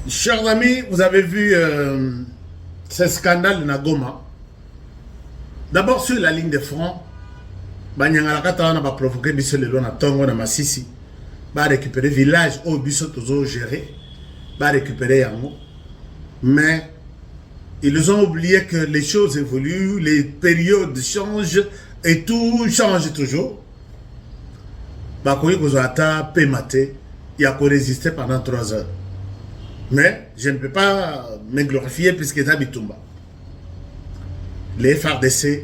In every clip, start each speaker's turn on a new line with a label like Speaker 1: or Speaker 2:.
Speaker 1: Chers amis, vous avez vu ce scandale de Nagoma. D'abord sur la ligne de front, Banyangalakata va provoquer biso le na Tongo na Masisi, va récupérer village où biso toujours géré, va récupérer Yango. Mais ils ont oublié que les choses évoluent, les périodes changent et tout change toujours. Bakoui Kozata Pemate, il a résister pendant 3 heures. Mais je ne peux pas me glorifier puisque c'est Bitumba. Les FARDC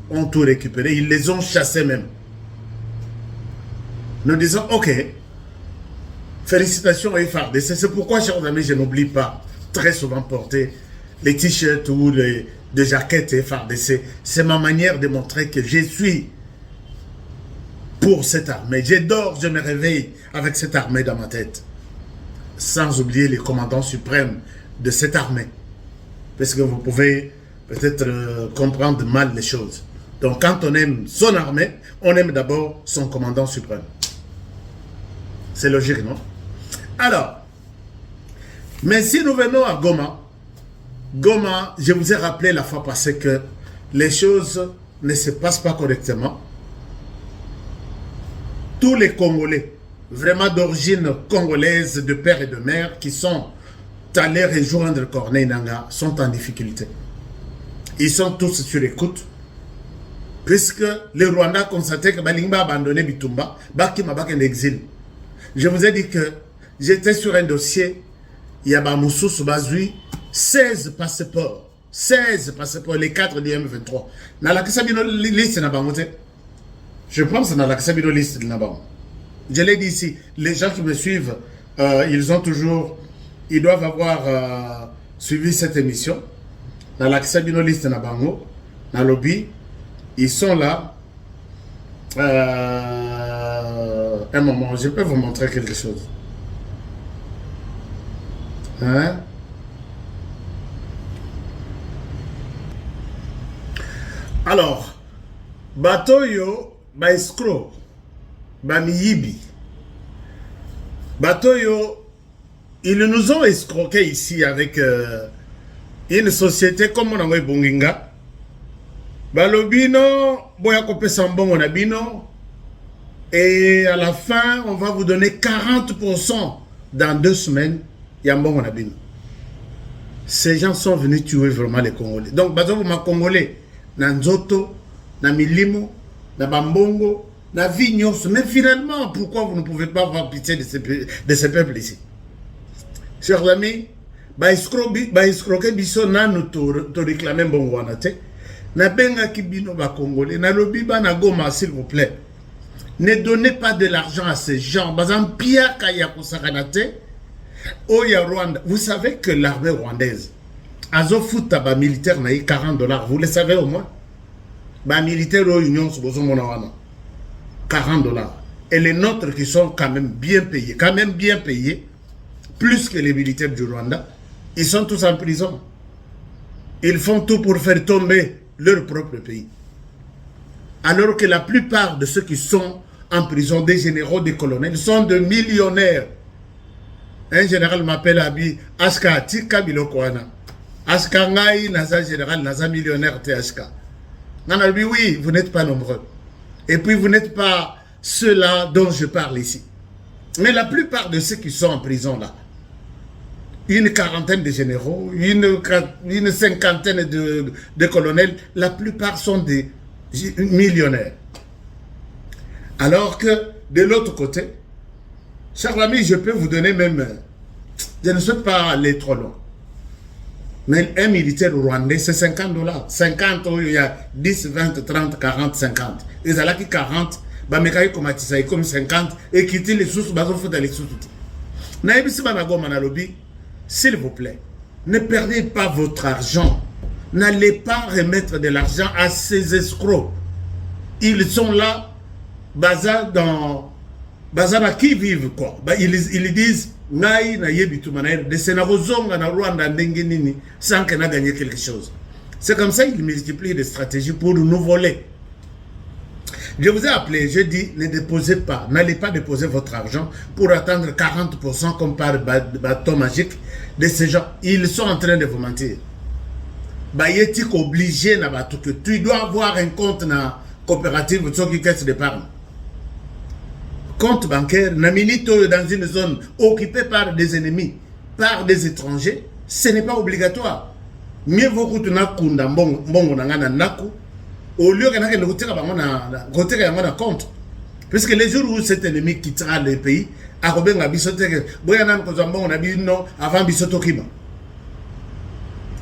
Speaker 1: ont tout récupéré, ils les ont chassés même. Nous disons, ok, félicitations aux FARDC. C'est pourquoi, chers amis, je n'oublie pas très souvent porter les t-shirts ou les jaquettes FARDC. C'est ma manière de montrer que je suis pour cette armée. Je dors, je me réveille avec cette armée dans ma tête. Sans oublier les commandants suprêmes de cette armée. Parce que vous pouvez peut-être comprendre mal les choses. Donc quand on aime son armée, on aime d'abord son commandant suprême. C'est logique, non? Alors, mais si nous venons à Goma, Goma, je vous ai rappelé la fois passée que les choses ne se passent pas correctement. Tous les Congolais, vraiment d'origine congolaise, de père et de mère, qui sont allés rejoindre Corneille Nangaa, sont en difficulté. Ils sont tous sur écoute, puisque le Rwanda a constaté que Balingba a abandonné Bitumba, Baki Mabak en exil. Je vous ai dit que j'étais sur un dossier, il y a Bamoussous Bazui, 16 passeports, les 4 du M23. Dans la liste, je pense que dans la liste de Nabam. Je l'ai dit ici, les gens qui me suivent, ils doivent avoir suivi cette émission. Dans la liste Nabango, dans le lobby, ils sont là. Un moment, je peux vous montrer quelque chose. Hein? Alors, Batoyo, Baeskro, Bamiyibi, Batoyo, ils nous ont escroqués ici avec une société comme on a Bonginga. Balobino, Boyakope Sambongo Nabino. Et à la fin, on va vous donner 40% dans 2 semaines. Yambongo Nabino. Ces gens sont venus tuer vraiment les Congolais. Donc, Bazo ma Congolais, Nanzoto, Namilimo, Nabambongo, Navignos. Mais finalement, pourquoi vous ne pouvez pas avoir pitié de ces peuples ici? Chers amis, Baïskroke biso nanu to réclamer bongo anate. Na benga kibino ba Congolais, na lobi ba na Goma, s'il vous plaît. Ne donnez pas de l'argent à ces gens. Bazan pia kaya kosakanate. Oya Rwanda. Vous savez que l'armée rwandaise, azo futa ba militaire na 40 $. Vous le savez au moins? Ba militaire au Union Sobozo Monawana. 40 $. Et les nôtres qui sont quand même bien payés, plus que les militaires du Rwanda, ils sont tous en prison. Ils font tout pour faire tomber leur propre pays. Alors que la plupart de ceux qui sont en prison, des généraux, des colonels, sont de millionnaires. Un général m'appelle Abi, Aska Tika Bilokwana. Aska Ngai, Naza général, Naza millionnaire THK. Nanabi, oui, vous n'êtes pas nombreux. Et puis vous n'êtes pas ceux-là dont je parle ici. Mais la plupart de ceux qui sont en prison là, une quarantaine de généraux, une cinquantaine de colonels, la plupart sont des millionnaires. Alors que de l'autre côté, chers amis, je peux vous donner même, je ne souhaite pas aller trop loin, mais un militaire rwandais, c'est 50 $. 50, il y a 10, 20, 30, 40, 50. Ils ont qui 40, comme 50, et quitter les sous, les sous. S'il vous plaît, ne perdez pas votre argent. N'allez pas remettre de l'argent à ces escrocs. Ils sont là, bazar à qui vivent quoi. Ils disent, Naï na yebitu manaïr, de Sénarozonga na Rwanda ndengenini, sans qu'on a gagné quelque chose. C'est comme ça qu'ils multiplient des stratégies pour nous voler. Je vous ai appelé, je dis, ne déposez pas, n'allez pas déposer votre argent pour attendre 40% comme par bâton magique. de ces gens. Ils sont en train de vous mentir. Bayeti obligé que tu dois avoir un compte dans la coopérative qui caisse d'épargne. Compte bancaire, dans une zone occupée par des ennemis, par des étrangers, ce n'est pas obligatoire. Mieux vaut que tu n'as kunda mbongo na naku au lieu que tu aies un compte. Puisque les jours où cet ennemi quittera le pays, avant Bisoto.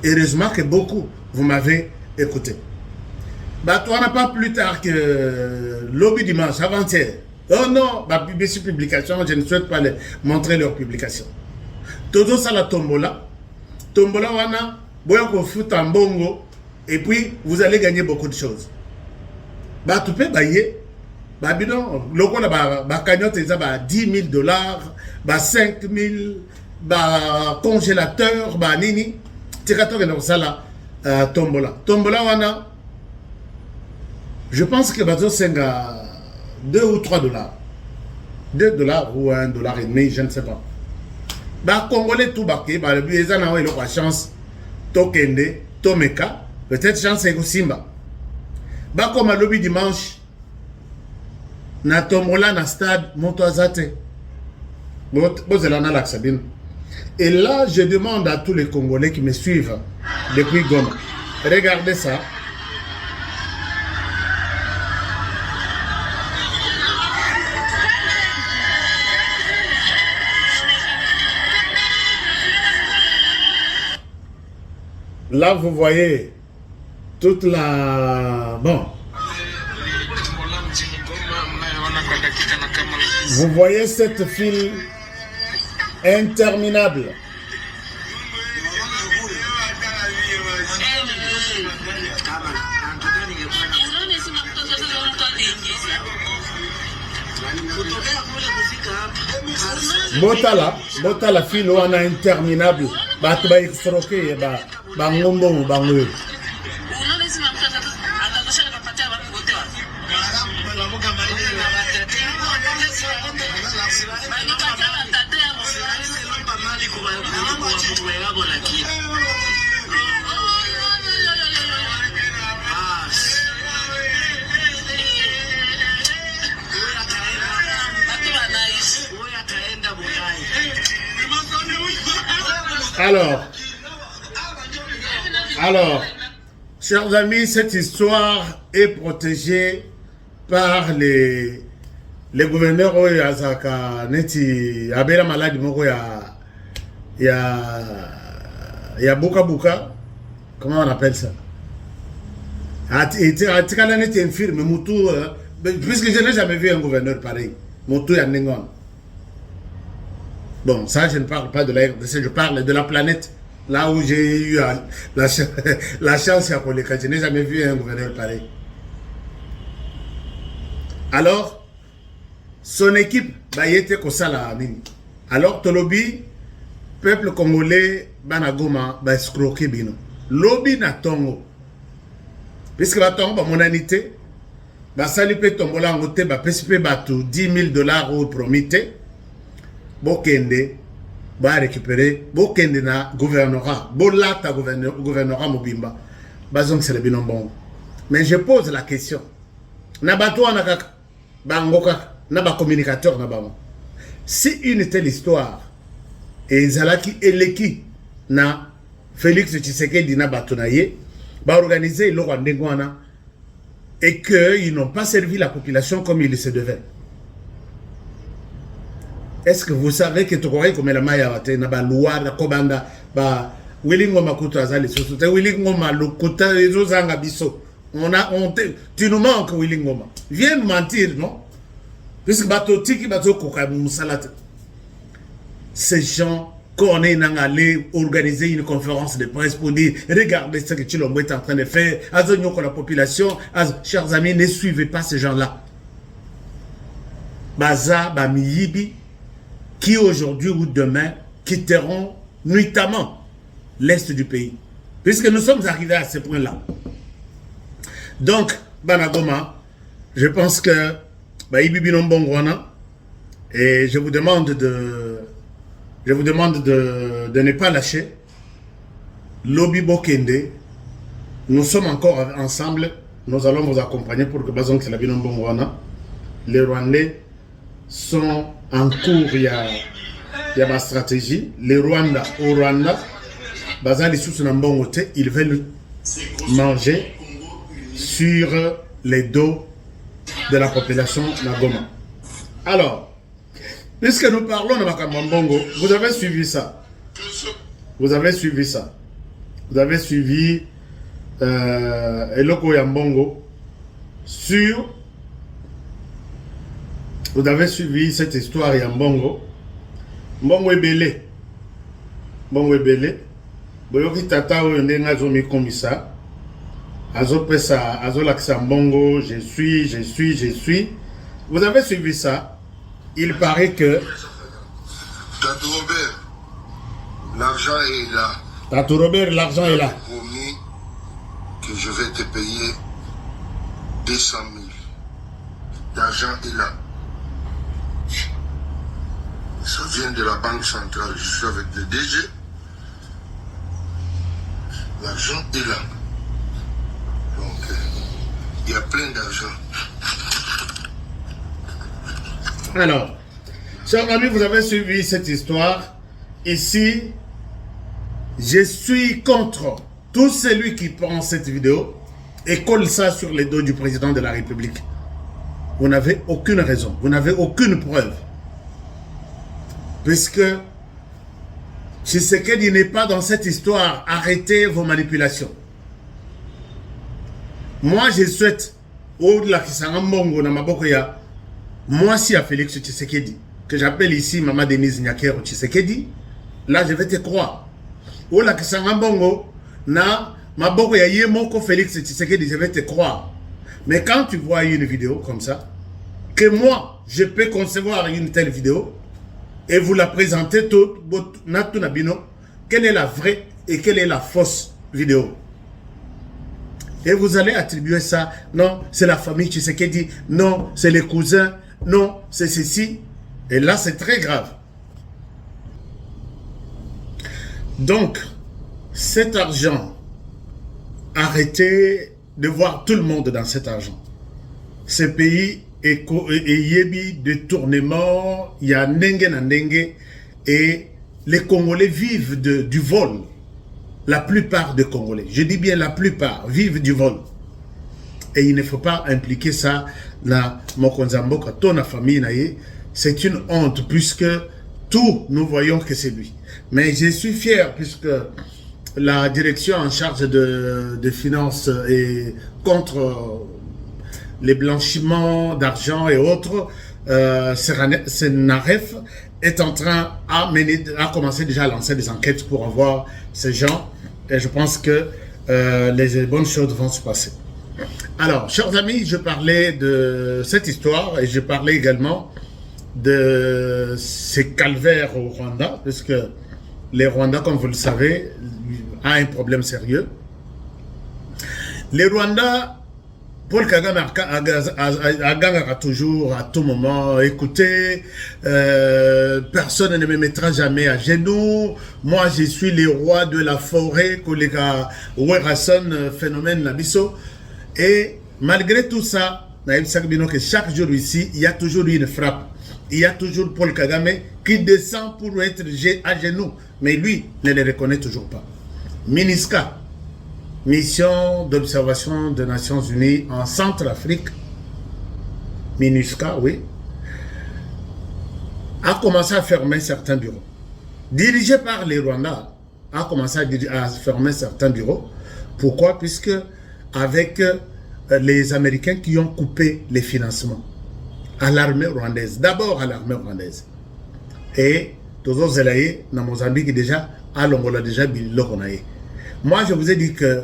Speaker 1: Heureusement que beaucoup, vous m'avez écouté. Bah, toi, n'a pas plus tard que lobby dimanche, avant-hier. Oh non, bah, publication, je ne souhaite pas les montrer leur publication. Todo ça la tombola. Tombola, wana, boya ko fout en bongo, et puis vous allez gagner beaucoup de choses. Bah, tu peux bailler. Bah, bidon, loko la ba cagnotte, ils ont 10 000 $, bah, 5 000, bah, congélateur, bah, nini. Tirato dans ça tombola. Tombola, wana, je pense que bateau c'est 2 ou 3 $. 2 $ ou 1,5 $, je ne sais pas. Bah, Congolais tout baké, bah, le but, ils ont eu la chance, Tokende, Tomeka, peut-être chance et Simba. Bah, comme à lobby dimanche, na tombola na stade, Montoazate. Bozela la Sabine. Et là, je demande à tous les Congolais qui me suivent depuis Goma. Regardez ça. Là, vous voyez toute la... Bon. Vous voyez cette file interminable. Botala file wana interminable. Batu ba extroqué ba ngombo ba ngwe. Alors, chers amis, cette histoire est protégée par les gouverneurs Azaka Neti Abela Maladi Moko ya Buka Buka, comment on appelle ça? Atikala Neti infirme, Moutou, puisque je n'ai jamais vu un gouverneur pareil, Moutou Yanningon. Bon, ça je ne parle pas de la RDC, je parle de la planète. Là où j'ai eu la chance à Koleka, je n'ai jamais vu un gouverneur pareil. Alors, son équipe, bah, il était comme ça là. Alors, Tolobi, peuple congolais, Banagoma, bah, escroqué bino. Lobby na tongo. Puisque la tongo, bah, monanité, bah, salipe tombola ngote, bah, pesipe batu, 10 000 $ ou promité. Bokende, ba récupérer, bokende na gouvernorat, bolata gouvernorat mobimba, bazong c'est le binon bon. Mais je pose la question, na bato na kaka, bangoka, na ba communicateur na ba. Si une telle histoire, et Zalaki eleki na Félix Tshisekedi na bato na ye, ba organiser le Rwandengwana, et qu'ils n'ont pas servi la population comme il se devait. Est-ce que vous savez que tu croyez comme la Maya na ba loi na kobanda ba wilingo makuto azali soso te wilingo malukuta ezozanga biso tu nous manques wilingo ma viens nous mentir non puisque bato tiki bato koka musalate ces gens qu'on est allé organiser une conférence de presse pour dire regardez ce que Tshilombo est en train de faire azonyo ko la population chers amis ne suivez pas ces gens-là baza ba miyibi qui aujourd'hui ou demain quitteront nuitamment l'Est du pays. Puisque nous sommes arrivés à ce point-là. Donc, Banagoma, je pense que Ibi Binombongwana, et je vous demande je vous demande de ne pas lâcher. Lobby Bokende, nous sommes encore ensemble. Nous allons vous accompagner pour que Bazong Selabino Mbongwana. Les Rwandais sont en cours, il y a ma stratégie. Les Rwandais au Rwanda, Bazali sous ils veulent manger sur les dos de la population Nagoma. Alors, puisque nous parlons de Makambambongo, vous avez suivi ça. Vous avez suivi ça. Vous avez suivi Eloko Yambongo sur... Vous avez suivi cette histoire Yambongo. Mbongo Ebele. Mbongo Ebele. Boyoki tata oyendenga zomi komisa. Azo pesa, azo laksa Mbongo, je suis. Vous avez suivi ça. Il paraît que...
Speaker 2: Tatou Robert, l'argent est là.
Speaker 1: Tatou Robert, l'argent est là.
Speaker 2: Promis que je vais te payer 200 000. L'argent est là. Ça vient de la banque centrale. Je suis avec le DG. L'argent est là. Donc, il y a plein d'argent.
Speaker 1: Alors, chers amis, vous avez suivi cette histoire. Ici, je suis contre tout celui qui prend cette vidéo et colle ça sur les dos du président de la République. Vous n'avez aucune raison, vous n'avez aucune preuve. Puisque Tshisekedi n'est pas dans cette histoire, arrêtez vos manipulations. Moi, je souhaite, au-delà de Kisangambongo, moi, si à Félix Tshisekedi, que j'appelle ici Maman Denise Nyakero Tshisekedi, là, je vais te croire. Au-delà de Kisangambongo, na Maboko ya Yemoko Félix Tshisekedi, je vais te croire. Mais quand tu vois une vidéo comme ça, que moi, je peux concevoir une telle vidéo, et vous la présentez tout, quelle est la vraie et quelle est la fausse vidéo. Et vous allez attribuer ça, non, c'est la famille Tshisekedi, non, c'est les cousins, non, c'est ceci. Et là, c'est très grave. Donc, cet argent, arrêtez de voir tout le monde dans cet argent. Ce pays est yebi de tournement, il y a Nenge na Nenge, et les Congolais vivent du vol. La plupart des Congolais, je dis bien la plupart, vivent du vol. Et il ne faut pas impliquer ça dans Mokonzamboka, ton famille. C'est une honte puisque tout, nous voyons que c'est lui. Mais je suis fier puisque la direction en charge de finances et contre les blanchiments d'argent et autres, Senaref est en train à commencer déjà à lancer des enquêtes pour avoir ces gens. Et je pense que les bonnes choses vont se passer. Alors, chers amis, je parlais de cette histoire et je parlais également de ces calvaires au Rwanda, puisque les Rwandais, comme vous le savez, ont un problème sérieux. Les Rwandais, Paul Kagame a toujours, à tout moment, écoutez, personne ne me mettra jamais à genoux, moi je suis le roi de la forêt, Koleka Werason, phénomène Nabiso. Et malgré tout ça, que chaque jour ici, il y a toujours une frappe. Il y a toujours Paul Kagame qui descend pour être à genoux. Mais lui ne le reconnaît toujours pas. MINUSCA, mission d'observation des Nations Unies en Centrafrique, MINUSCA, oui, a commencé à fermer certains bureaux. Dirigé par les Rwandais, a commencé à fermer certains bureaux. Pourquoi? Puisque avec les Américains qui ont coupé les financements à l'armée rwandaise, d'abord à l'armée rwandaise. Et Tozo Zelaye, dans Mozambique déjà, à l'Angola déjà, moi je vous ai dit que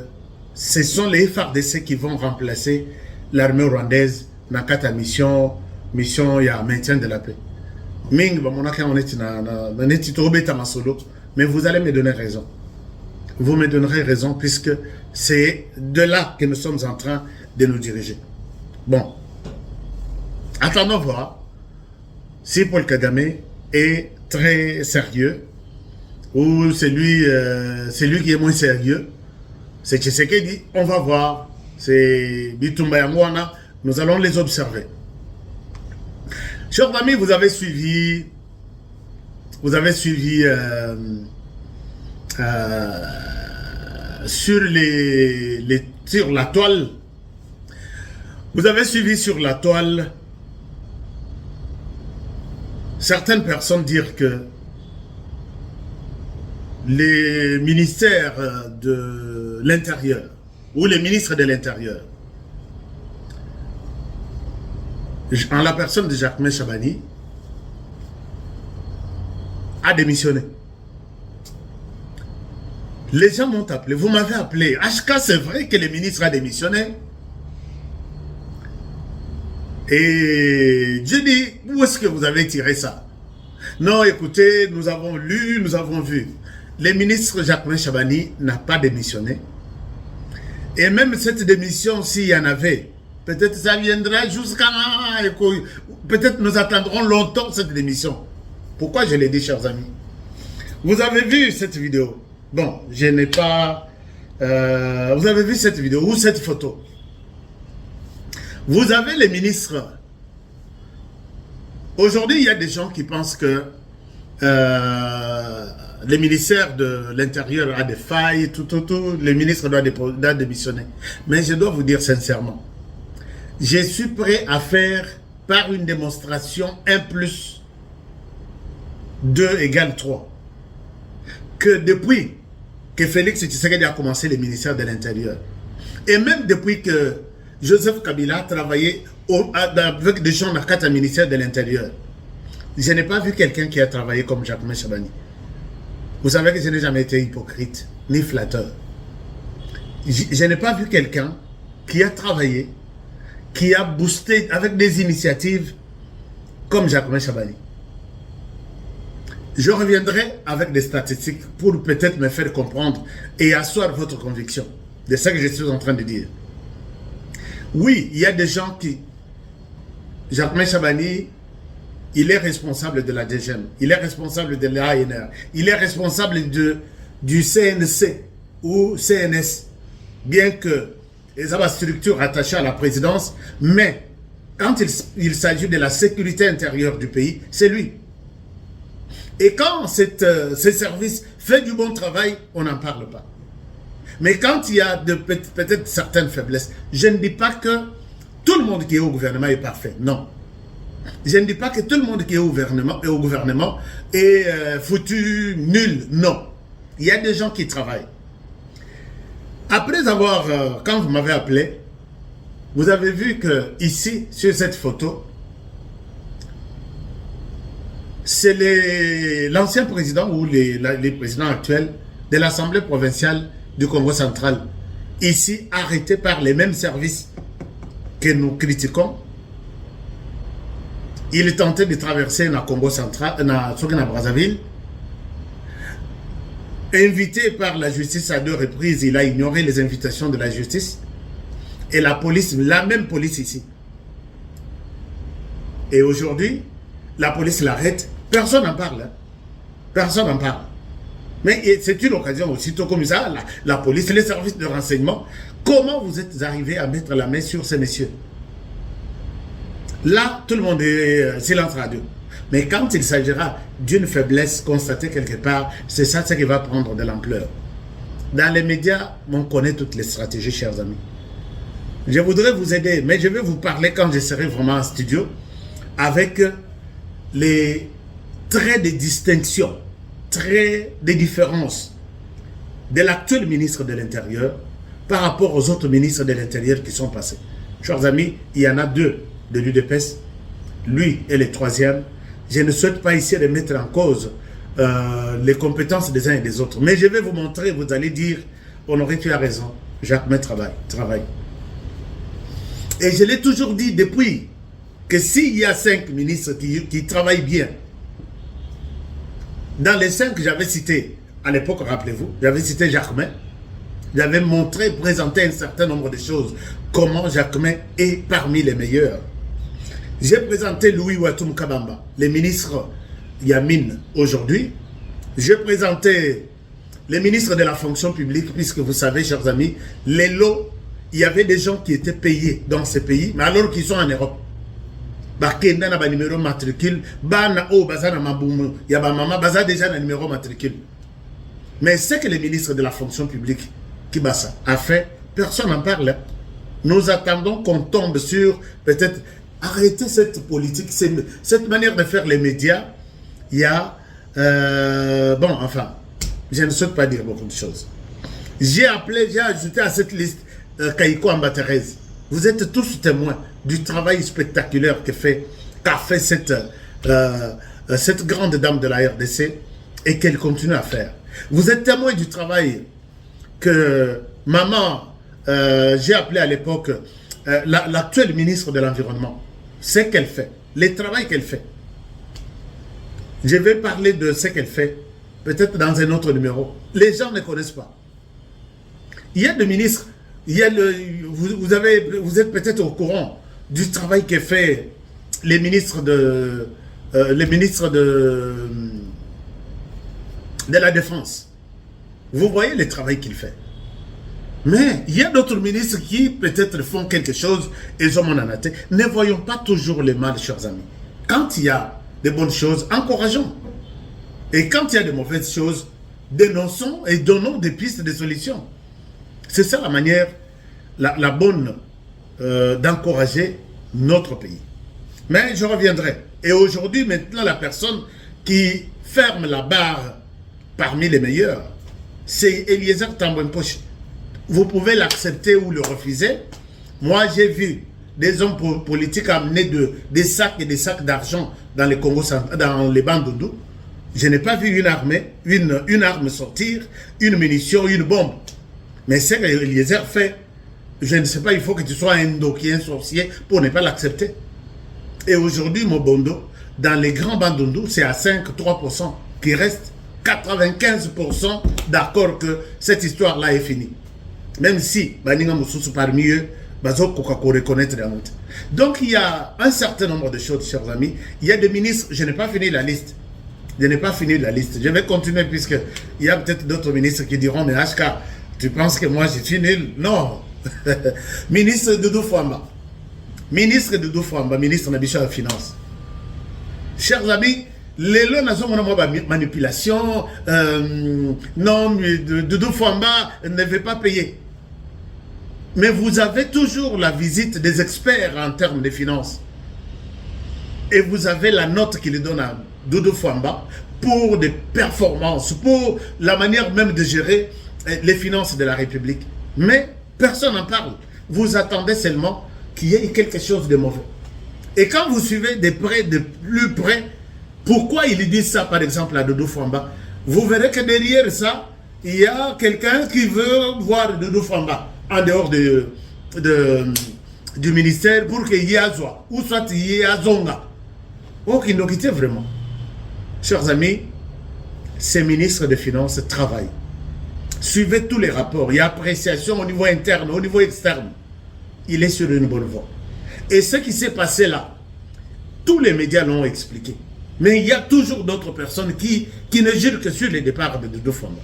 Speaker 1: ce sont les FARDC qui vont remplacer l'armée rwandaise dans la mission il y a maintien de la paix. Mais vous allez me donner raison. Vous me donnerez raison puisque c'est de là que nous sommes en train de nous diriger. Bon, attendons voir si Paul Kagame est très sérieux, ou celui qui est moins sérieux, c'est Tshisekedi. On va voir. C'est Bitumba Yangwana. Nous allons les observer. Chers amis, vous avez suivi sur la toile. Vous avez suivi sur la toile certaines personnes dire que les ministères de l'Intérieur ou les ministres de l'Intérieur, en la personne de Jacquemain Chabani, a démissionné. Les gens m'ont appelé, vous m'avez appelé. HK, c'est vrai que le ministre a démissionné. Et je dis, où est-ce que vous avez tiré ça? Non, écoutez, nous avons lu, nous avons vu. Le ministre Jacquemain Chabani n'a pas démissionné. Et même cette démission, s'il y en avait, peut-être ça viendra jusqu'à... Peut-être nous attendrons longtemps cette démission. Pourquoi je l'ai dit, chers amis? Vous avez vu cette vidéo? Bon, je n'ai pas... vous avez vu cette vidéo ou cette photo? Vous avez les ministres. Aujourd'hui, il y a des gens qui pensent que le ministère de l'Intérieur a des failles, tout. Le ministre doit démissionner. Mais je dois vous dire sincèrement, je suis prêt à faire par une démonstration 1 plus 2 égale 3. Que depuis que Félix Tshisekedi a commencé le ministère de l'Intérieur, et même depuis que Joseph Kabila a travaillé avec des gens dans le ministère de l'Intérieur, je n'ai pas vu quelqu'un qui a travaillé comme Jacquemain Chabani. Vous savez que je n'ai jamais été hypocrite, ni flatteur. Je n'ai pas vu quelqu'un qui a travaillé, qui a boosté avec des initiatives comme Jacquemain Chabani. Je reviendrai avec des statistiques pour peut-être me faire comprendre et asseoir votre conviction de ce que je suis en train de dire. Oui, il y a des gens qui... Jacquemain Chabani, il est responsable de la DGM, il est responsable de l'ANR, il est responsable du CNC ou CNS, bien que les structures attachées à la présidence, mais quand il s'agit de la sécurité intérieure du pays, c'est lui. Et quand ce service fait du bon travail, on n'en parle pas. Mais quand il y a peut-être certaines faiblesses, je ne dis pas que tout le monde qui est au gouvernement est parfait. Non. Je ne dis pas que tout le monde qui est au gouvernement est foutu nul. Non. Il y a des gens qui travaillent. Après avoir, quand vous m'avez appelé, vous avez vu que ici, sur cette photo, c'est l'ancien président ou les présidents actuels de l'Assemblée provinciale du Congo central, ici arrêtés par les mêmes services que nous critiquons. Il tentait de traverser le Congo central, dans Brazzaville. Invité par la justice à 2 reprises, il a ignoré les invitations de la justice. Et la police, la même police ici. Et aujourd'hui, la police l'arrête. Personne n'en parle. Hein. Personne n'en parle. Mais c'est une occasion aussi, tout comme ça, la police, les services de renseignement. Comment vous êtes arrivés à mettre la main sur ces messieurs? Là, tout le monde est silence radio. Mais quand il s'agira d'une faiblesse constatée quelque part, c'est ça qui va prendre de l'ampleur. Dans les médias, on connaît toutes les stratégies, chers amis. Je voudrais vous aider, mais je vais vous parler quand je serai vraiment en studio avec les traits de distinction, traits de différence de l'actuel ministre de l'Intérieur par rapport aux autres ministres de l'Intérieur qui sont passés. Chers amis, il y en a 2 de l'UDPS, lui est le 3e. Je ne souhaite pas ici remettre en cause les compétences des uns et des autres, mais je vais vous montrer, vous allez dire, Honoré, tu as raison, Jacquemain travaille. Et je l'ai toujours dit depuis que s'il y a 5 ministres qui travaillent bien, dans les 5 que j'avais cités, à l'époque, rappelez-vous, j'avais cité Jacquemain, j'avais montré, présenté un certain nombre de choses, comment Jacquemain est parmi les meilleurs. J'ai présenté Louis Ouattoum Kabamba, le ministre Yamine aujourd'hui. J'ai présenté les ministres de la fonction publique, puisque vous savez, chers amis, les lots, il y avait des gens qui étaient payés dans ces pays, mais alors qu'ils sont en Europe. Bakenda na ba numéro matricule, bana o bazana mabumu, ya ba mama baza déjà na numéro matricule. Mais c'est que les ministres de la fonction publique qui a fait, personne n'en parle. Nous attendons qu'on tombe sur peut-être arrêter cette politique, cette manière de faire les médias. Il y a bon, enfin, je ne souhaite pas dire beaucoup de choses. J'ai ajouté à cette liste Kaiko Ambaterez. Vous êtes tous témoins du travail spectaculaire qu'a fait cette grande dame de la RDC et qu'elle continue à faire. Vous êtes témoins du travail que maman, j'ai appelé à l'époque l'actuelle ministre de l'Environnement. Ce qu'elle fait, le travail qu'elle fait. Je vais parler de ce qu'elle fait, peut-être dans un autre numéro. Les gens ne connaissent pas. Il y a des ministres, il y a vous êtes peut-être au courant du travail que fait les ministres de la Défense. Vous voyez le travail qu'il fait. Mais il y a d'autres ministres qui peut-être font quelque chose et sont en athée. Ne voyons pas toujours le mal, chers amis. Quand il y a des bonnes choses, encourageons. Et quand il y a de mauvaises choses, dénonçons et donnons des pistes de solutions. C'est ça la manière, la bonne d'encourager notre pays. Mais je reviendrai. Et aujourd'hui, maintenant, la personne qui ferme la barre parmi les meilleurs, c'est Eliezer Tambouempoche. Vous pouvez l'accepter ou le refuser. Moi, j'ai vu des hommes politiques amener des sacs et des sacs d'argent dans les Congo, dans les Bandundu. Je n'ai pas vu une arme sortir, une munition, une bombe. Mais c'est que Eliezer fait, je ne sais pas, il faut que tu sois un doki, un sorcier pour ne pas l'accepter. Et aujourd'hui, Mobondo, dans les grands Bandundu, c'est à 5-3% qui reste 95% d'accord que cette histoire-là est finie. Même si, Baninga Moussoussou parmi eux, reconnaître la honte. Donc il y a un certain nombre de choses, chers amis. Il y a des ministres, je n'ai pas fini la liste. Je n'ai pas fini la liste. Je vais continuer puisque il y a peut-être d'autres ministres qui diront, mais HK, tu penses que moi je suis nul? Non. Ministre Doudou Fouamba. Ministre Doudou Fouamba, ministre Nabicha de Finances. Chers amis, les lois de manipulation, non, Doudou Fouamba ne veut pas payer. Mais vous avez toujours la visite des experts en termes de finances. Et vous avez la note qu'il donne à Doudou Fouamba pour des performances, pour la manière même de gérer les finances de la République. Mais personne n'en parle. Vous attendez seulement qu'il y ait quelque chose de mauvais. Et quand vous suivez de plus près, pourquoi ils disent ça, par exemple, à Doudou Fouamba, vous verrez que derrière ça, il y a quelqu'un qui veut voir Doudou Fouamba en dehors du ministère pour qu'il y ait Azoa, ou soit il y ait Azonga. Oh, qui nous quittent vraiment. Chers amis, ces ministres des Finances travaillent. Suivez tous les rapports. Il y a appréciation au niveau interne, au niveau externe. Il est sur une bonne voie. Et ce qui s'est passé là, tous les médias l'ont expliqué. Mais il y a toujours d'autres personnes qui ne jurent que sur les départs de Doudou Fouamba.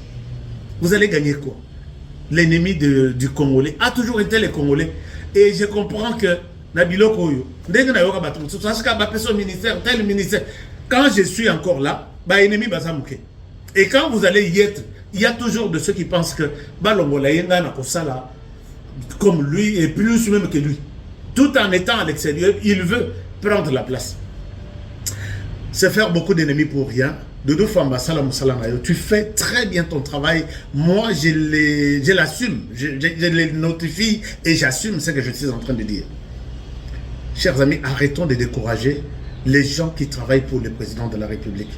Speaker 1: Vous allez gagner quoi? L'ennemi du Congolais a toujours été les Congolais. Et je comprends que Nabilo Koyo, ministère, tel ministère, quand je suis encore là, ennemi Bazamouké. Et quand vous allez y être, il y a toujours de ceux qui pensent que Balongola Yenga Nakosala, comme lui, et plus même que lui. Tout en étant à l'extérieur, il veut prendre la place. C'est faire beaucoup d'ennemis pour rien. Doudou Fouamba, salam salam, tu fais très bien ton travail. Moi, je l'assume. Je les notifie et j'assume ce que je suis en train de dire. Chers amis, arrêtons de décourager les gens qui travaillent pour le président de la République.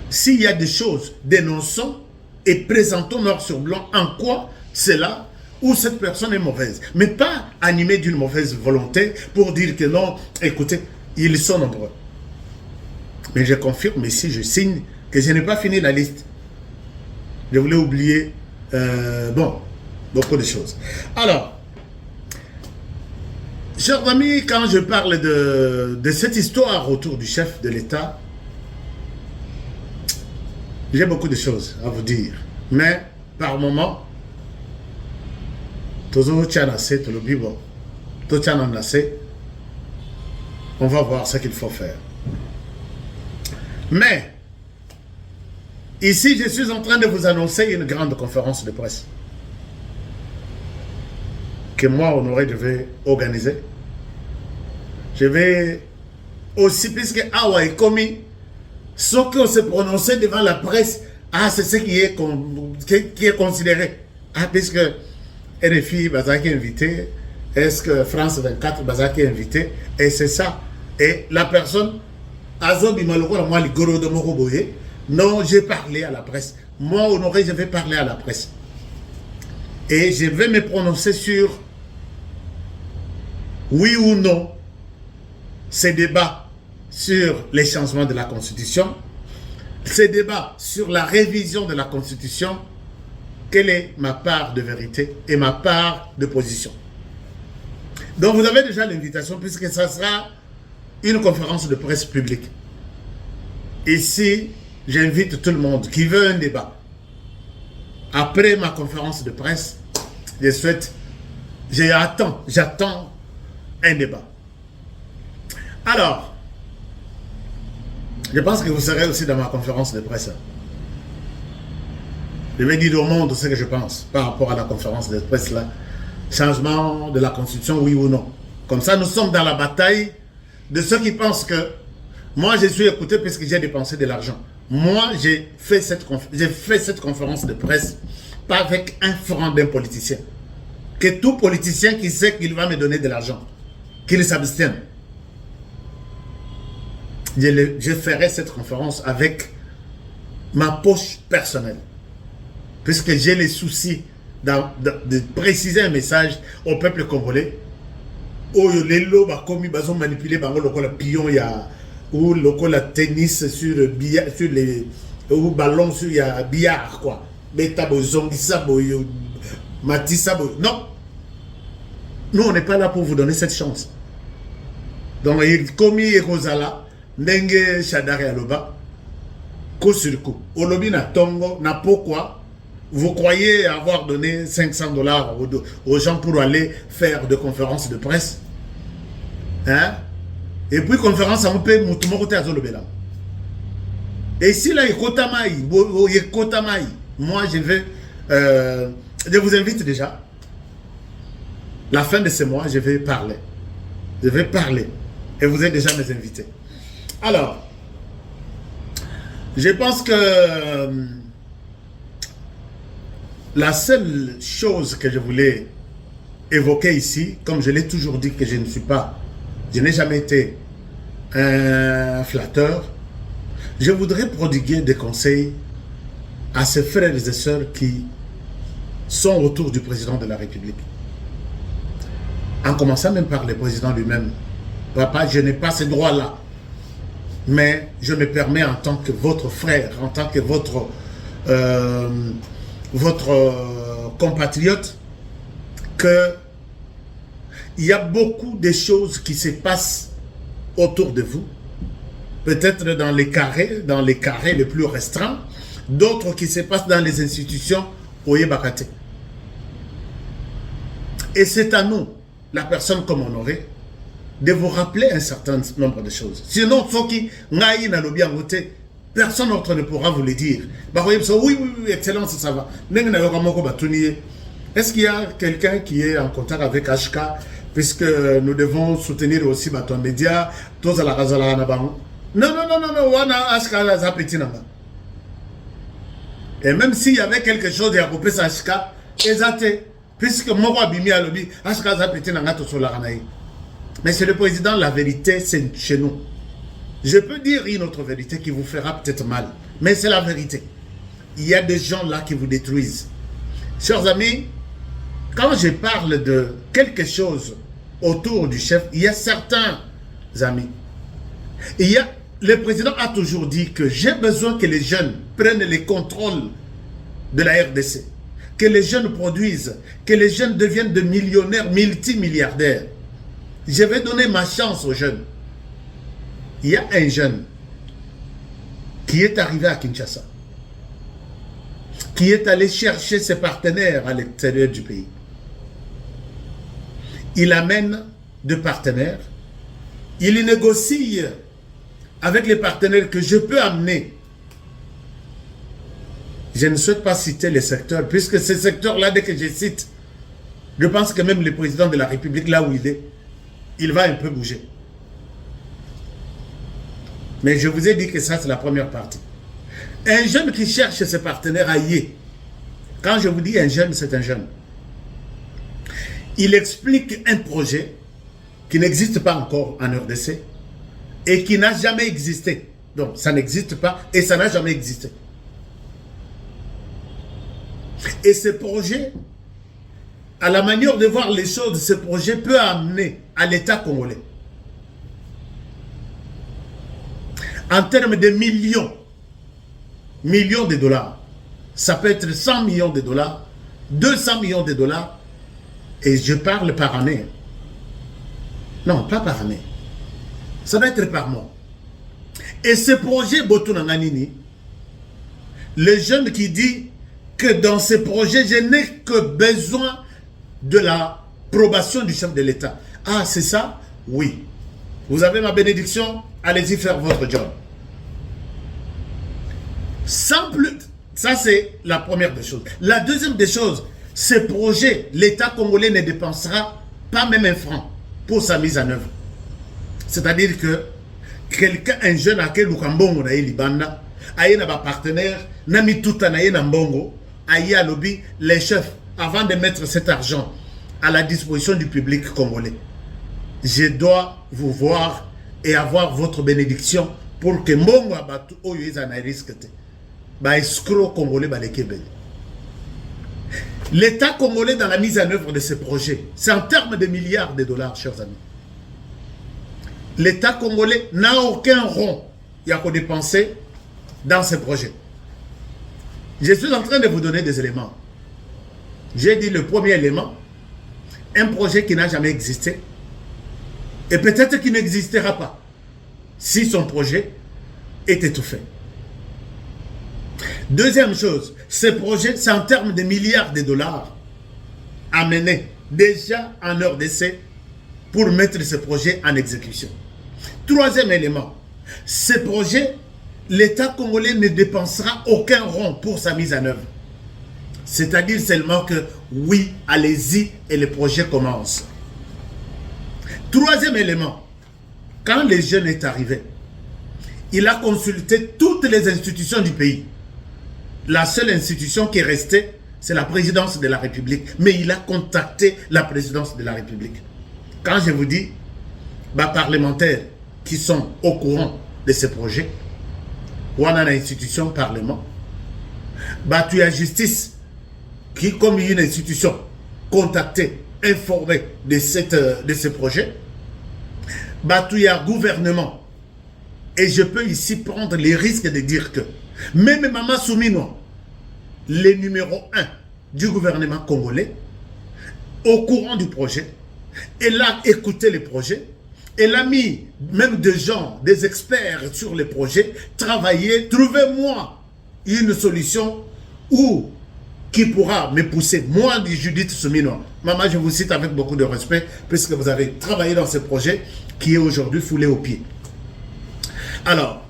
Speaker 1: S'il y a des choses, dénonçons et présentons noir sur blanc en quoi c'est là où cette personne est mauvaise. Mais pas animée d'une mauvaise volonté pour dire que non, écoutez, ils sont nombreux. Mais je confirme ici, je signe que je n'ai pas fini la liste. Je voulais oublier, beaucoup de choses. Alors, chers amis, quand je parle de cette histoire autour du chef de l'État, J'ai beaucoup de choses à vous dire. Mais par moment, on va voir ce qu'il faut faire. Mais, ici, je suis en train de vous annoncer une grande conférence de presse que moi, Honoré, je vais organiser. Je vais aussi, puisque Awa est commis, sauf qu'on s'est prononcé devant la presse, ah, c'est ce qui est considéré. Ah, puisque RFI, Bazaki est invité, est-ce que France 24, Bazaki est invité, et c'est ça. Et la personne, Azobi Maloko, moi, les Goro de Moroboye, non, j'ai parlé à la presse. Moi, Honoré, je vais parler à la presse. Et je vais me prononcer sur oui ou non ces débats sur les changements de la Constitution, ces débats sur la révision de la Constitution, quelle est ma part de vérité et ma part de position. Donc vous avez déjà l'invitation puisque ça sera une conférence de presse publique. Ici, j'invite tout le monde qui veut un débat. Après ma conférence de presse, j'attends un débat. Alors, je pense que vous serez aussi dans ma conférence de presse. Je vais dire au monde ce que je pense par rapport à la conférence de presse là. Changement de la Constitution, oui ou non. Comme ça, nous sommes dans la bataille de ceux qui pensent que moi, je suis écouté parce que j'ai dépensé de l'argent. Moi, j'ai fait cette conférence de presse pas avec un franc d'un politicien. Que tout politicien qui sait qu'il va me donner de l'argent, qu'il s'abstienne. Je ferai cette conférence avec ma poche personnelle. Puisque j'ai les soucis de préciser un message au peuple congolais. Où les lots ont manipulé par le pion, ou le tennis sur le billard, sur les ballons sur le billard, quoi. Non. Nous, on n'est pas là pour vous donner cette chance. Donc, il commis et Rosala. Nenge Shadari Aloba, coup sur coup. Olobi na tongo, na pourquoi vous croyez avoir donné $500 aux gens pour aller faire des conférences de presse? Hein? Et puis, conférence, on peut moutumokote azolobela. Et si là, il Kotamaï, moi, je vous invite déjà. La fin de ce mois, je vais parler. Je vais parler. Et vous êtes déjà mes invités. Alors, je pense que la seule chose que je voulais évoquer ici, comme je l'ai toujours dit que je n'ai jamais été un flatteur, je voudrais prodiguer des conseils à ces frères et sœurs qui sont autour du président de la République. En commençant même par le président lui-même. Papa, je n'ai pas ces droits-là. Mais je me permets en tant que votre frère, en tant que votre compatriote, qu'il y a beaucoup de choses qui se passent autour de vous, peut-être dans les carrés les plus restreints, d'autres qui se passent dans les institutions au Yébakate. Et c'est à nous, la personne comme Honoré, de vous rappeler un certain nombre de choses. Sinon, personne d'autre ne pourra vous le dire. Oui, excellence, ça va. Est-ce qu'il y a quelqu'un qui est en contact avec HK, puisque nous devons soutenir aussi Baton Média, tous à la Razala Nabango? Non, HK. Et même s'il y avait quelque chose à couper sa HK, exacté, puisque moi, Bimi a lobby, HK Zapeti Nangato sur la Ranaï. Mais c'est le président, la vérité, c'est chez nous. Je peux dire une autre vérité qui vous fera peut-être mal, mais c'est la vérité. Il y a des gens là qui vous détruisent. Chers amis, quand je parle de quelque chose autour du chef, il y a certains amis. Le président a toujours dit que j'ai besoin que les jeunes prennent les contrôles de la RDC, que les jeunes produisent, que les jeunes deviennent de millionnaires, multimilliardaires. Je vais donner ma chance aux jeunes. Il y a un jeune qui est arrivé à Kinshasa. qui est allé chercher ses partenaires à l'extérieur du pays. Il amène deux partenaires. Il négocie avec les partenaires que je peux amener. Je ne souhaite pas citer les secteurs, puisque ces secteurs-là, dès que je cite, je pense que même le président de la République, là où il est, il va un peu bouger. Mais je vous ai dit que ça, c'est la première partie. Un jeune qui cherche ses partenaires ailleurs, quand je vous dis un jeune, c'est un jeune. Il explique un projet qui n'existe pas encore en RDC et qui n'a jamais existé. Donc, ça n'existe pas et ça n'a jamais existé. Et ce projet, à la manière de voir les choses, ce projet peut amener à l'État congolais, en termes de millions de dollars, ça peut être 100 millions de dollars, 200 millions de dollars, et je parle par année. Non, pas par année. Ça va être par mois. Et ce projet Botunanganini, le jeune qui dit que dans ce projet, je n'ai que besoin de l'approbation du chef de l'État. Ah, c'est ça? Oui. Vous avez ma bénédiction, allez-y faire votre job. Sans plus, ça c'est la première des choses. La deuxième des choses, ce projet, l'État congolais ne dépensera pas même un franc pour sa mise en œuvre. C'est-à-dire que quelqu'un, un jeune à quel Lukambongo na Libanda, aïe na ba partenaire, nami tout en aïe na mbongo, aïe à lobby, les chefs, avant de mettre cet argent à la disposition du public congolais, je dois vous voir et avoir votre bénédiction pour que mbongo abatu oyo ezana risque te. Ba escroc congolais ba lekebe. L'État congolais dans la mise en œuvre de ce projet, c'est en termes de milliards de dollars, chers amis. L'État congolais n'a aucun rond à dépenser dans ce projet. Je suis en train de vous donner des éléments. J'ai dit le premier élément, un projet qui n'a jamais existé et peut-être qui n'existera pas si son projet est étouffé. Deuxième chose, ce projet, c'est en termes de milliards de dollars amenés déjà en RDC pour mettre ce projet en exécution. Troisième élément, ce projet, l'État congolais ne dépensera aucun rond pour sa mise en œuvre. C'est-à-dire seulement que oui, allez-y et le projet commence. Troisième élément, quand le jeune est arrivé, il a consulté toutes les institutions du pays. La seule institution qui est restée, c'est la présidence de la République. Mais il a contacté la présidence de la République. Quand je vous dis, parlementaires qui sont au courant de ce projet, ou on a l'institution Parlement, tu as justice qui, comme une institution, contactée, informée de ce projet, tu as gouvernement. Et je peux ici prendre les risques de dire que même Maman Soumino, le numéro 1 du gouvernement congolais, au courant du projet, elle a écouté le projet, elle a mis même des gens, des experts sur le projet, travailler, trouvez-moi une solution qui pourra me pousser, moi, Judith Soumino. Maman, je vous cite avec beaucoup de respect, puisque vous avez travaillé dans ce projet qui est aujourd'hui foulé aux pieds. Alors,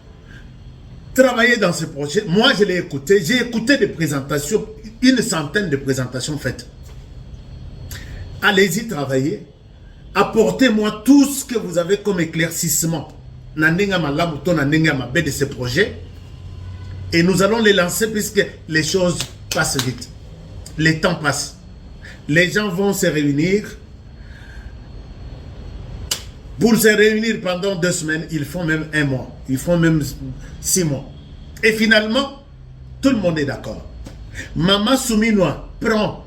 Speaker 1: travailler dans ce projet, moi je l'ai écouté, j'ai écouté des présentations, une centaine de présentations faites. Allez-y travailler, apportez-moi tout ce que vous avez comme éclaircissement de ce projet et nous allons les lancer puisque les choses passent vite. Le temps passe. Les gens vont se réunir. Pour se réunir pendant 2 semaines, ils font même 1 mois. Ils font même 6 mois. Et finalement, tout le monde est d'accord. Maman Souminois prend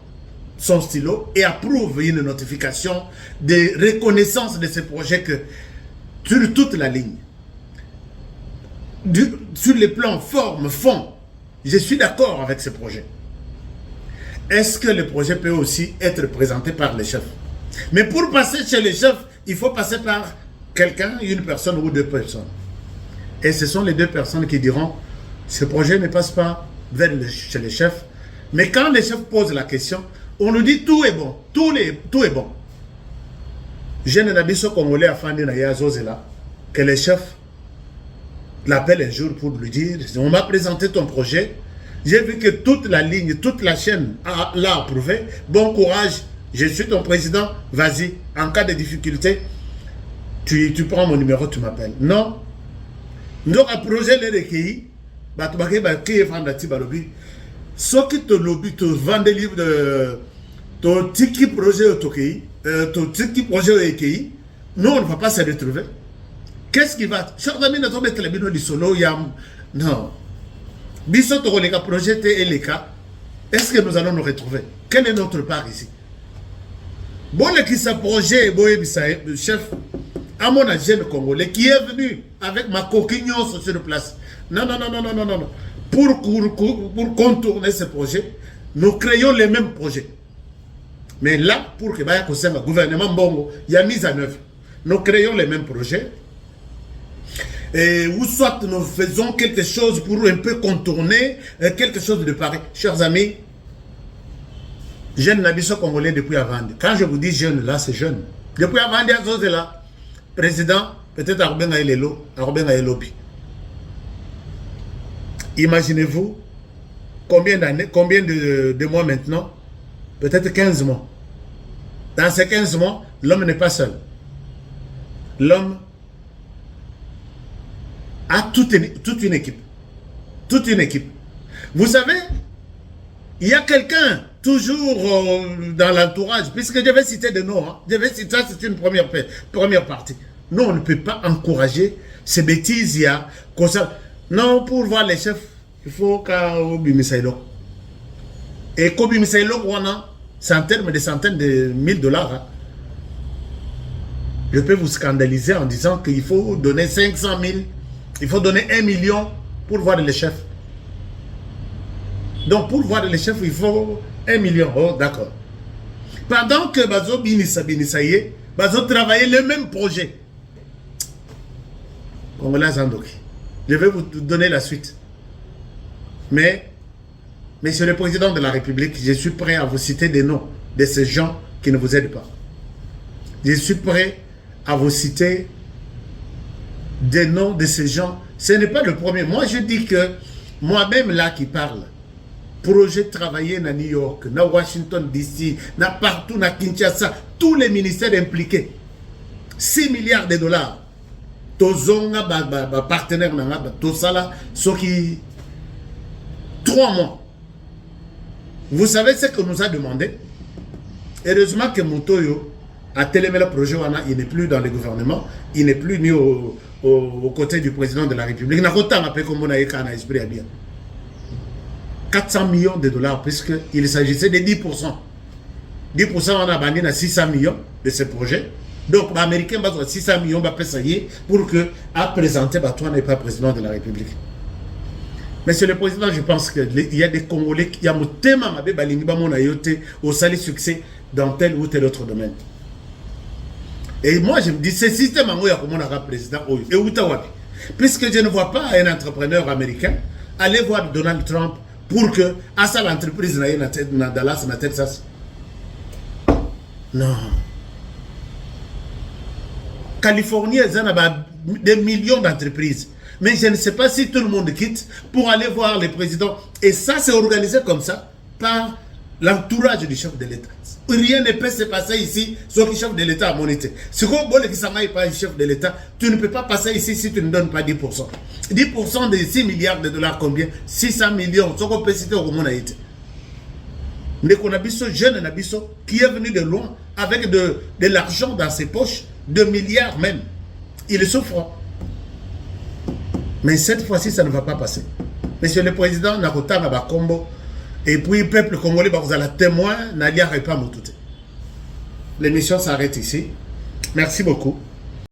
Speaker 1: son stylo et approuve une notification de reconnaissance de ce projet que, sur toute la ligne, sur les plans forme, fond, je suis d'accord avec ce projet. Est-ce que le projet peut aussi être présenté par les chefs? Mais pour passer chez les chefs, il faut passer par quelqu'un, une personne ou 2 personnes. Et ce sont les 2 personnes qui diront, ce projet ne passe pas chez les chefs, Mais quand les chefs posent la question, on nous dit tout est bon, tout est bon. Je n'ai pas ce Congolais à Fandi Nayazozela, que les chefs l'appellent un jour pour lui dire, on m'a présenté ton projet, j'ai vu que toute la ligne, toute la chaîne l'a approuvé, bon courage, je suis ton président, vas-y, en cas de difficulté, tu prends mon numéro, tu m'appelles. Non. Donc, un projet, les recueillis, ce qui te lobby, te vend des livres de ton tiki projet au Toki, ton tiki projet au Ekei, nous, on ne va pas se retrouver. Qu'est-ce qui va? Chers amis, nous avons mis le bino du solo, yam. Non. Biso to les projet et les cas. Est-ce que nous allons nous retrouver? Quelle est notre part ici? Bon, le qui s'est projet, le chef, à mon jeune Congolais, qui est venu avec ma coquignon sur place. Non. Pour contourner ce projet, nous créons les mêmes projets. Mais là, pour que le gouvernement Bongo, il y a mise en œuvre. Nous créons les mêmes projets. Et, ou soit nous faisons quelque chose pour un peu contourner quelque chose de pareil. Chers amis, jeune Nabiso Congolais depuis avant. Quand je vous dis jeune, là, c'est jeune. Depuis avant, il y a là. Président, peut-être Arbenga Elelo, Arbenga Elobi. Imaginez-vous combien d'années, combien de mois maintenant? Peut-être 15 mois. Dans ces 15 mois, l'homme n'est pas seul. L'homme a toute une équipe. Toute une équipe. Vous savez, il y a quelqu'un toujours dans l'entourage, puisque je vais citer des noms. Hein. Je vais citer ça, c'est une première partie. Nous, on ne peut pas encourager ces bêtises. Il y a non, pour voir les chefs, il faut qu'Obi Misaïlo. Et Kobi Misaïlo, c'est en termes de centaines de mille dollars. Hein. Je peux vous scandaliser en disant qu'il faut donner 500 000, il faut donner 1 million pour voir les chefs. Donc, pour voir les chefs, il faut 1 million. Oh, d'accord. Pendant que Bazo Binisaye, Bazo travaillait le même projet. Congolais Zandoki. Je vais vous donner la suite. Mais, Monsieur le Président de la République, je suis prêt à vous citer des noms de ces gens qui ne vous aident pas. Je suis prêt à vous citer des noms de ces gens. Ce n'est pas le premier. Moi, je dis que moi-même là qui parle, projet travaillé à New York, à Washington DC, partout, à Kinshasa, tous les ministères impliqués, 6 milliards de dollars. Tozonga, partenaire, Tosala, ce qui 3 mois. Vous savez ce que nous a demandé? Heureusement que Moutoyo a télémé le projet, il n'est plus dans le gouvernement, il n'est plus ni aux côtés du président de la République. Il n'a pas autant appelé comme on a eu 400 millions de dollars, puisqu'il s'agissait de 10%. 10% on a banni 600 millions de ce projet. Donc, les Américains ont 600 millions pour que, à présenter, toi n'est pas président de la République. Monsieur le Président, je pense qu'il y a des Congolais qui ont tellement au sali succès dans tel ou tel autre domaine. Et moi, je me dis, ce système est président. Puisque je ne vois pas un entrepreneur américain aller voir Donald Trump pour que, à ça, l'entreprise dans Dallas, dans Texas. Non. Californie, il y a des millions d'entreprises. Mais je ne sais pas si tout le monde quitte pour aller voir les présidents. Et ça, c'est organisé comme ça par l'entourage du chef de l'État. Rien ne peut se passer ici sauf que le chef de l'État a monité. Si vous voulez que ça n'aille pas le chef de l'État, tu ne peux pas passer ici si tu ne donnes pas 10%. 10% de 6 milliards de dollars, combien? 600 millions. Ce qu'on peut citer au monde a été. Nekonabiso, jeune Nabiso, qui est venu de loin avec de l'argent dans ses poches, 2 milliards même. Il souffre. Mais cette fois-ci, ça ne va pas passer. Monsieur le Président, Nakota Nabakombo, et puis le peuple congolais, vous allez témoin, Nadia Repa Moutoute. L'émission s'arrête ici. Merci beaucoup.